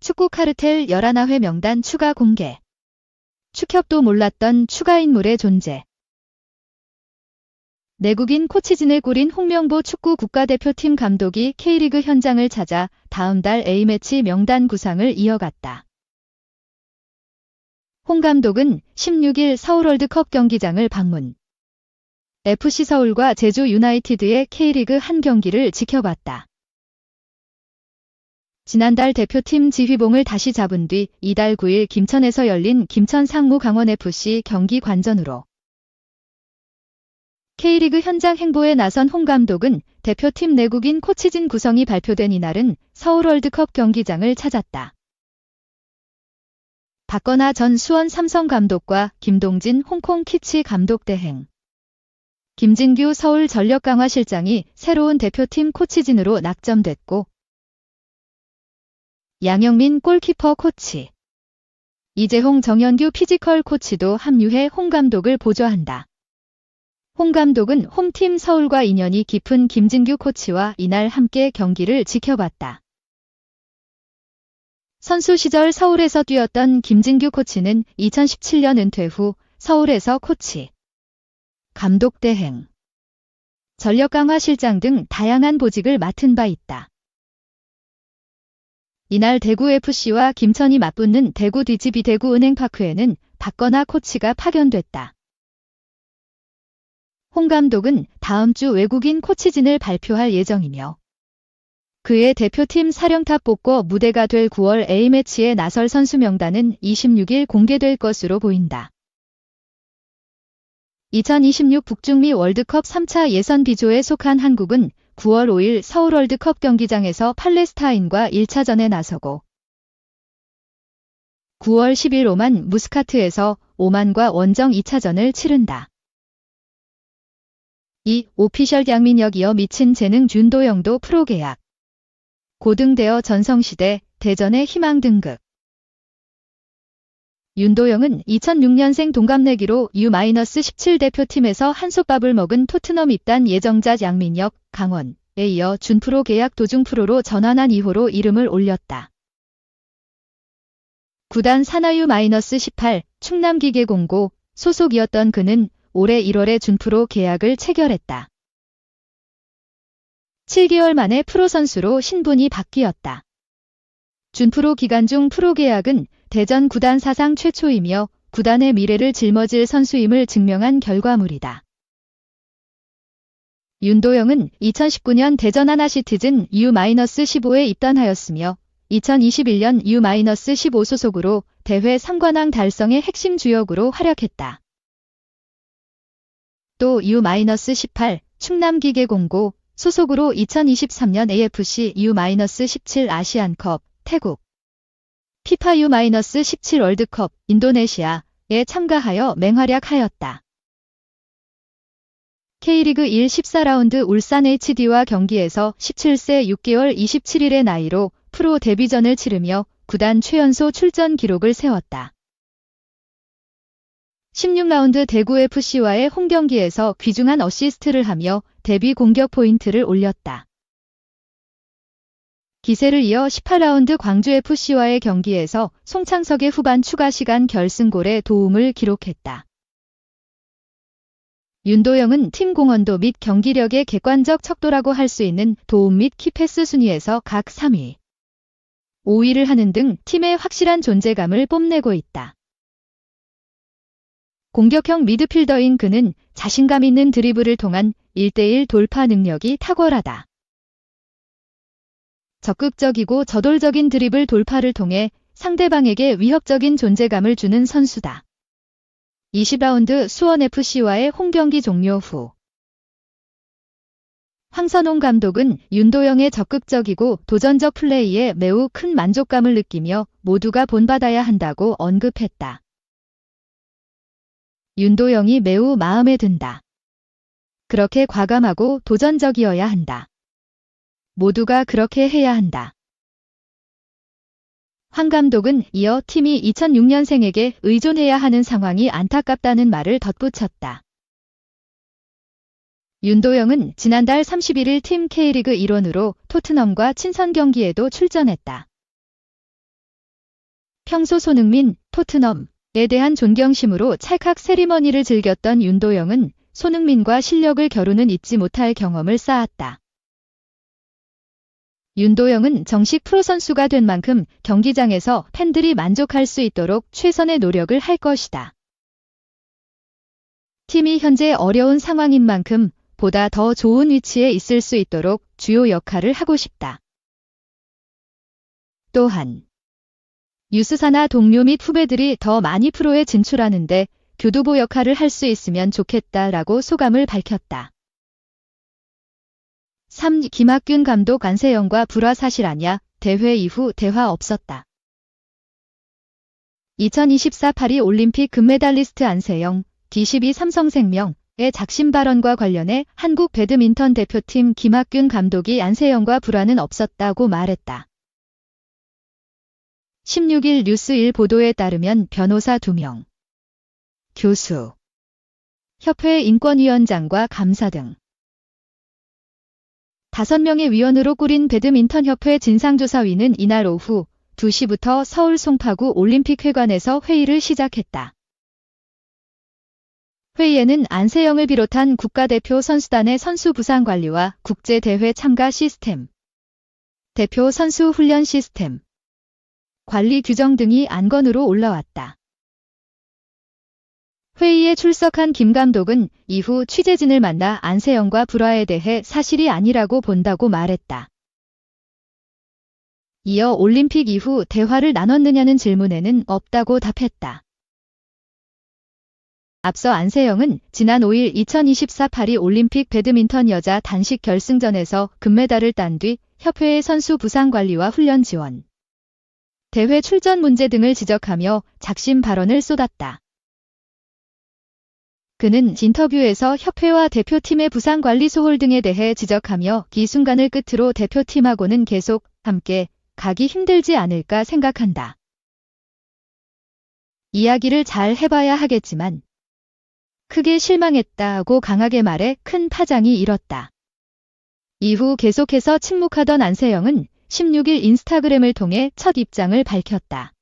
축구 카르텔 11회 명단 추가 공개. 축협도 몰랐던 추가 인물의 존재. 내국인 코치진을 꾸린 홍명보 축구 국가대표팀 감독이 K리그 현장을 찾아 다음 달 A매치 명단 구상을 이어갔다. 홍 감독은 16일 서울 월드컵 경기장을 방문. FC 서울과 제주 유나이티드의 K리그 한 경기를 지켜봤다. 지난달 대표팀 지휘봉을 다시 잡은 뒤 이달 9일 김천에서 열린 김천 상무 강원FC 경기 관전으로 K리그 현장 행보에 나선 홍 감독은 대표팀 내국인 코치진 구성이 발표된 이날은 서울 월드컵 경기장을 찾았다. 박건하 전 수원 삼성 감독과 김동진 홍콩 키치 감독 대행, 김진규 서울 전력 강화 실장이 새로운 대표팀 코치진으로 낙점됐고, 양영민 골키퍼 코치, 이재홍 정현규 피지컬 코치도 합류해 홍 감독을 보좌한다. 홍 감독은 홈팀 서울과 인연이 깊은 김진규 코치와 이날 함께 경기를 지켜봤다. 선수 시절 서울에서 뛰었던 김진규 코치는 2017년 은퇴 후 서울에서 코치, 감독 대행, 전력 강화 실장 등 다양한 보직을 맡은 바 있다. 이날 대구FC와 김천이 맞붙는 대구 DGB 대구은행파크에는 박건하 코치가 파견됐다. 홍 감독은 다음 주 외국인 코치진을 발표할 예정이며 그의 대표팀 사령탑 뽑고 무대가 될 9월 A매치에 나설 선수 명단은 26일 공개될 것으로 보인다. 2026 북중미 월드컵 3차 예선 B조에 속한 한국은 9월 5일 서울 월드컵 경기장에서 팔레스타인과 1차전에 나서고 9월 10일 오만 무스카트에서 오만과 원정 2차전을 치른다. 이 오피셜 양민혁 이어 미친 재능 윤도영도 프로 계약. 고등대어 전성시대 대전의 희망 등극. 윤도영은 2006년생 동갑내기로 U-17 대표팀에서 한솥밥을 먹은 토트넘 입단 예정자 양민혁, 강원에 이어 준프로 계약 도중 프로로 전환한 이후로 이름을 올렸다. 구단 산하 U-18 충남기계공고 소속이었던 그는 올해 1월에 준프로 계약을 체결했다. 7개월 만에 프로 선수로 신분이 바뀌었다. 준프로 기간 중 프로 계약은 대전 구단 사상 최초이며 구단의 미래를 짊어질 선수임을 증명한 결과물이다. 윤도영은 2019년 대전 하나시티즌 U-15에 입단하였으며 2021년 U-15 소속으로 대회 3관왕 달성의 핵심 주역으로 활약했다. 또 U-18 충남기계공고 소속으로 2023년 AFC U-17 아시안컵 태국, 피파 U-17 월드컵 인도네시아에 참가하여 맹활약하였다. K리그 1 14라운드 울산 HD와 경기에서 17세 6개월 27일의 나이로 프로 데뷔전을 치르며 구단 최연소 출전 기록을 세웠다. 16라운드 대구FC와의 홈경기에서 귀중한 어시스트를 하며 데뷔 공격 포인트를 올렸다. 기세를 이어 18라운드 광주FC와의 경기에서 송창석의 후반 추가 시간 결승골에 도움을 기록했다. 윤도영은 팀 공헌도 및 경기력의 객관적 척도라고 할 수 있는 도움 및 키패스 순위에서 각 3위, 5위를 하는 등 팀의 확실한 존재감을 뽐내고 있다. 공격형 미드필더인 그는 자신감 있는 드리블을 통한 1대1 돌파 능력이 탁월하다. 적극적이고 저돌적인 드리블 돌파를 통해 상대방에게 위협적인 존재감을 주는 선수다. 20라운드 수원FC와의 홈경기 종료 후 황선홍 감독은 윤도영의 적극적이고 도전적 플레이에 매우 큰 만족감을 느끼며 모두가 본받아야 한다고 언급했다. 윤도영이 매우 마음에 든다. 그렇게 과감하고 도전적이어야 한다. 모두가 그렇게 해야 한다. 황 감독은 이어 팀이 2006년생에게 의존해야 하는 상황이 안타깝다는 말을 덧붙였다. 윤도영은 지난달 31일 팀 K리그 일원으로 토트넘과 친선 경기에도 출전했다. 평소 손흥민, 토트넘에 대한 존경심으로 찰칵 세리머니를 즐겼던 윤도영은 손흥민과 실력을 겨루는 잊지 못할 경험을 쌓았다. 윤도영은 정식 프로선수가 된 만큼 경기장에서 팬들이 만족할 수 있도록 최선의 노력을 할 것이다. 팀이 현재 어려운 상황인 만큼 보다 더 좋은 위치에 있을 수 있도록 주요 역할을 하고 싶다. 또한 유스사나 동료 및 후배들이 더 많이 프로에 진출하는데 교두보 역할을 할 수 있으면 좋겠다라고 소감을 밝혔다. 3. 김학균 감독 안세영과 불화 사실 아냐? 대회 이후 대화 없었다. 2024 파리 올림픽 금메달리스트 안세영, D12 삼성생명의 작심 발언과 관련해 한국 배드민턴 대표팀 김학균 감독이 안세영과 불화는 없었다고 말했다. 16일 뉴스1 보도에 따르면 변호사 2명, 교수, 협회 인권위원장과 감사 등 5명의 위원으로 꾸린 배드민턴협회 진상조사위는 이날 오후 2시부터 서울 송파구 올림픽회관에서 회의를 시작했다. 회의에는 안세영을 비롯한 국가대표 선수단의 선수 부상 관리와 국제대회 참가 시스템, 대표 선수 훈련 시스템, 관리 규정 등이 안건으로 올라왔다. 회의에 출석한 김 감독은 이후 취재진을 만나 안세영과 불화에 대해 사실이 아니라고 본다고 말했다. 이어 올림픽 이후 대화를 나눴느냐는 질문에는 없다고 답했다. 앞서 안세영은 지난 5일 2024 파리 올림픽 배드민턴 여자 단식 결승전에서 금메달을 딴 뒤 협회의 선수 부상 관리와 훈련 지원, 대회 출전 문제 등을 지적하며 작심 발언을 쏟았다. 그는 인터뷰에서 협회와 대표팀의 부상 관리 소홀 등에 대해 지적하며 이 순간을 끝으로 대표팀하고는 계속 함께 가기 힘들지 않을까 생각한다. 이야기를 잘 해봐야 하겠지만 크게 실망했다고 강하게 말해 큰 파장이 일었다. 이후 계속해서 침묵하던 안세영은 16일 인스타그램을 통해 첫 입장을 밝혔다.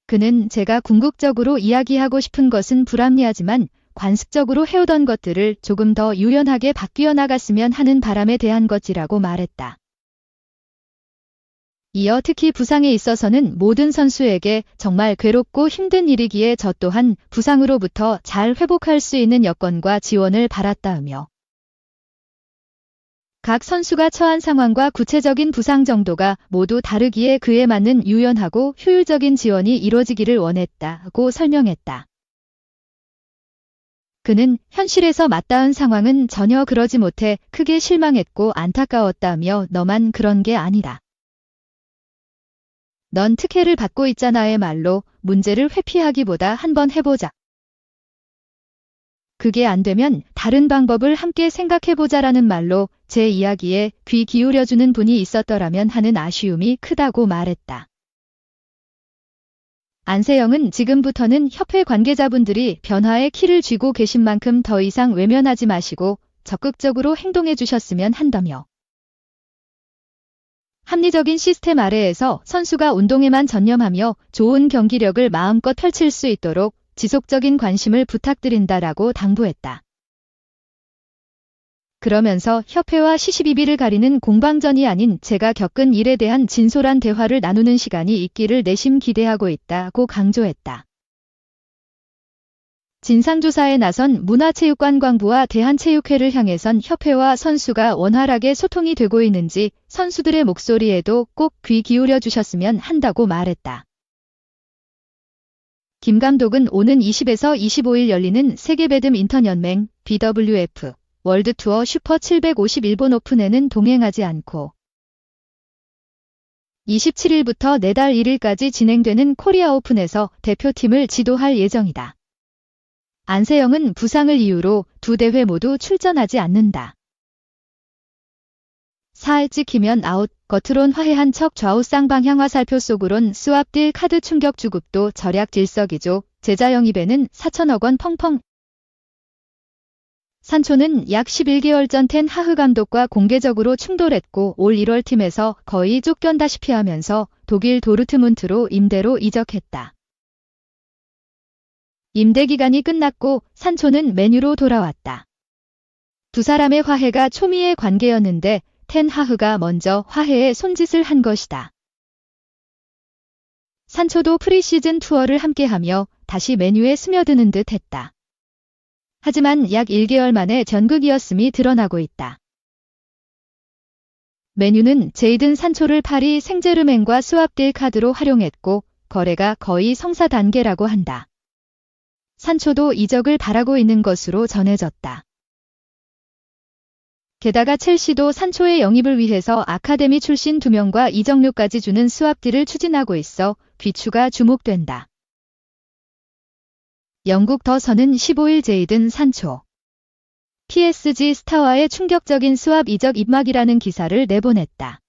그는 제가 궁극적으로 이야기하고 싶은 것은 불합리하지만 관습적으로 해오던 것들을 조금 더 유연하게 바뀌어 나갔으면 하는 바람에 대한 것이라고 말했다. 이어 특히 부상에 있어서는 모든 선수에게 정말 괴롭고 힘든 일이기에 저 또한 부상으로부터 잘 회복할 수 있는 여건과 지원을 바랐다으며 각 선수가 처한 상황과 구체적인 부상 정도가 모두 다르기에 그에 맞는 유연하고 효율적인 지원이 이루어지기를 원했다고 설명했다. 그는 현실에서 맞닿은 상황은 전혀 그러지 못해 크게 실망했고 안타까웠다며 너만 그런 게 아니다. 넌 특혜를 받고 있잖아의 말로 문제를 회피하기보다 한번 해보자. 그게 안 되면 다른 방법을 함께 생각해보자라는 말로 제 이야기에 귀 기울여주는 분이 있었더라면 하는 아쉬움이 크다고 말했다. 안세영은 지금부터는 협회 관계자분들이 변화의 키를 쥐고 계신 만큼 더 이상 외면하지 마시고 적극적으로 행동해 주셨으면 한다며 합리적인 시스템 아래에서 선수가 운동에만 전념하며 좋은 경기력을 마음껏 펼칠 수 있도록 지속적인 관심을 부탁드린다라고 당부했다. 그러면서 협회와 시시비비를 가리는 공방전이 아닌 제가 겪은 일에 대한 진솔한 대화를 나누는 시간이 있기를 내심 기대하고 있다고 강조했다. 진상조사에 나선 문화체육관광부와 대한체육회를 향해선 협회와 선수가 원활하게 소통이 되고 있는지 선수들의 목소리에도 꼭 귀 기울여 주셨으면 한다고 말했다. 김 감독은 오는 20에서 25일 열리는 세계 배드민턴 연맹 BWF 월드투어 슈퍼 750 일본 오픈에는 동행하지 않고 27일부터 내달 1일까지 진행되는 코리아 오픈에서 대표팀을 지도할 예정이다. 안세영은 부상을 이유로 두 대회 모두 출전하지 않는다. 4일 찍히면 아웃, 겉으론 화해한 척 좌우 쌍방향 화살표 속으론 스왑딜 카드 충격 주급도 절약 질석이죠. 제자 영입에는 4천억 원 펑펑. 산초는 약 11개월 전 텐 하흐 감독과 공개적으로 충돌했고 올 1월 팀에서 거의 쫓겨다시피 하면서 독일 도르트문트로 임대로 이적했다. 임대 기간이 끝났고 산초는 맨유로 돌아왔다. 두 사람의 화해가 초미의 관계였는데 텐 하흐가 먼저 화해에 손짓을 한 것이다. 산초도 프리시즌 투어를 함께하며 다시 맨유에 스며드는 듯 했다. 하지만 약 1개월 만에 전극이었음이 드러나고 있다. 맨유는 제이든 산초를 파리 생제르맹과 스왑딜 카드로 활용했고 거래가 거의 성사 단계라고 한다. 산초도 이적을 바라고 있는 것으로 전해졌다. 게다가 첼시도 산초의 영입을 위해서 아카데미 출신 2명과 이적료까지 주는 스왑딜을 추진하고 있어 귀추가 주목된다. 영국 더 선은 15일 제이든 산초 PSG 스타와의 충격적인 스왑 이적 입막이라는 기사를 내보냈다.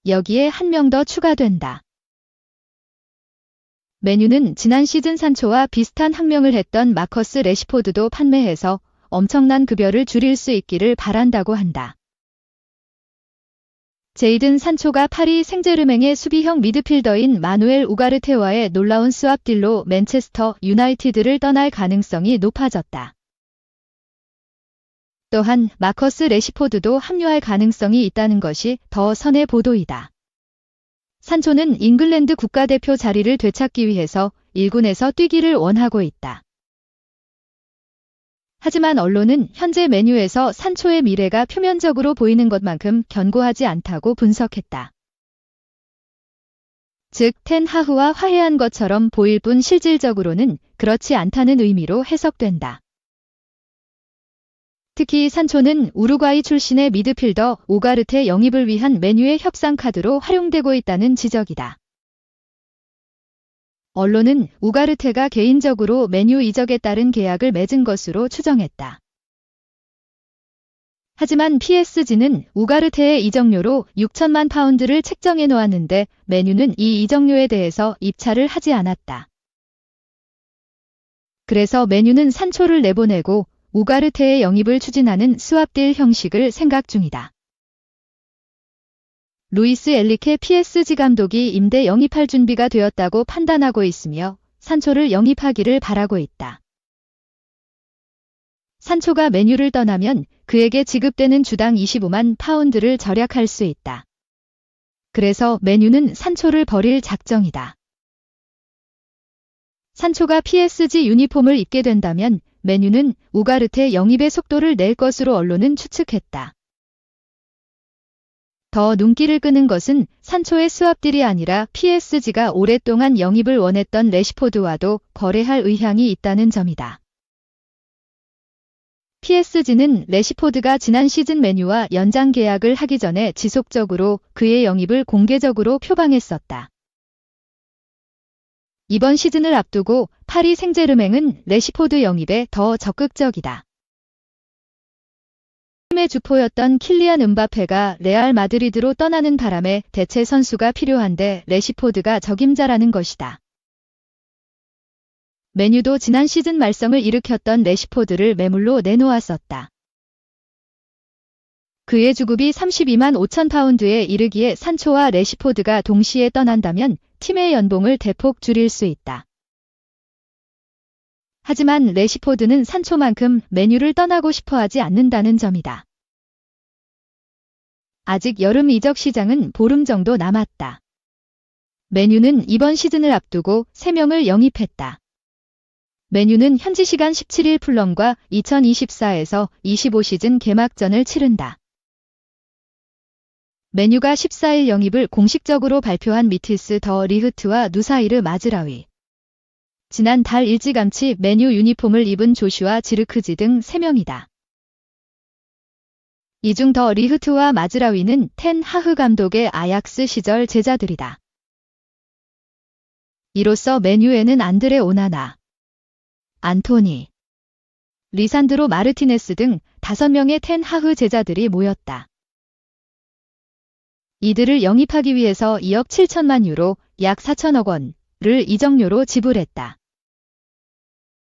여기에 한 명 더 추가된다. 맨유는 지난 시즌 산초와 비슷한 항명을 했던 마커스 레시포드도 판매해서 엄청난 급여를 줄일 수 있기를 바란다고 한다. 제이든 산초가 파리 생제르맹의 수비형 미드필더인 마누엘 우가르테와의 놀라운 스왑딜로 맨체스터 유나이티드를 떠날 가능성이 높아졌다. 또한 마커스 레시포드도 합류할 가능성이 있다는 것이 더 선의 보도이다. 산초는 잉글랜드 국가대표 자리를 되찾기 위해서 1군에서 뛰기를 원하고 있다. 하지만 언론은 현재 맨유에서 산초의 미래가 표면적으로 보이는 것만큼 견고하지 않다고 분석했다. 즉, 텐 하흐와 화해한 것처럼 보일 뿐 실질적으로는 그렇지 않다는 의미로 해석된다. 특히 산초는 우루과이 출신의 미드필더 오가르테 영입을 위한 맨유의 협상 카드로 활용되고 있다는 지적이다. 언론은 우가르테가 개인적으로 맨유 이적에 따른 계약을 맺은 것으로 추정했다. 하지만 PSG는 우가르테의 이적료로 6천만 파운드를 책정해 놓았는데 맨유는 이 이적료에 대해서 입찰을 하지 않았다. 그래서 맨유는 산초를 내보내고 우가르테의 영입을 추진하는 스왑딜 형식을 생각 중이다. 루이스 엘리케 PSG 감독이 임대 영입할 준비가 되었다고 판단하고 있으며 산초를 영입하기를 바라고 있다. 산초가 맨유를 떠나면 그에게 지급되는 주당 25만 파운드를 절약할 수 있다. 그래서 맨유는 산초를 버릴 작정이다. 산초가 PSG 유니폼을 입게 된다면 맨유는 우가르테 영입의 속도를 낼 것으로 언론은 추측했다. 더 눈길을 끄는 것은 산초의 스왑딜이 아니라 PSG가 오랫동안 영입을 원했던 레시포드와도 거래할 의향이 있다는 점이다. PSG는 레시포드가 지난 시즌 맨유와 연장 계약을 하기 전에 지속적으로 그의 영입을 공개적으로 표방했었다. 이번 시즌을 앞두고 파리 생제르맹은 레시포드 영입에 더 적극적이다. 팀의 주포였던 킬리안 음바페가 레알 마드리드로 떠나는 바람에 대체 선수가 필요한데 레시포드가 적임자라는 것이다. 맨유도 지난 시즌 말썽을 일으켰던 레시포드를 매물로 내놓았었다. 그의 주급이 32만 5천 파운드에 이르기에 산초와 레시포드가 동시에 떠난다면 팀의 연봉을 대폭 줄일 수 있다. 하지만 레시포드는 산초만큼 맨유를 떠나고 싶어하지 않는다는 점이다. 아직 여름 이적 시장은 보름 정도 남았다. 맨유는 이번 시즌을 앞두고 3명을 영입했다. 맨유는 현지 시간 17일 풀럼과 2024에서 25 시즌 개막전을 치른다. 맨유가 14일 영입을 공식적으로 발표한 미티스 더 리흐트와 누사이르 마즈라위. 지난 달 일찌감치 맨유 유니폼을 입은 조슈아 지르크지 등 3명이다. 이 중 더 리흐트와 마즈라위는 텐 하흐 감독의 아약스 시절 제자들이다. 이로써 맨유에는 안드레 오나나, 안토니, 리산드로 마르티네스 등 5명의 텐 하흐 제자들이 모였다. 이들을 영입하기 위해서 2억 7천만 유로, 약 4천억 원을 이적료로 지불했다.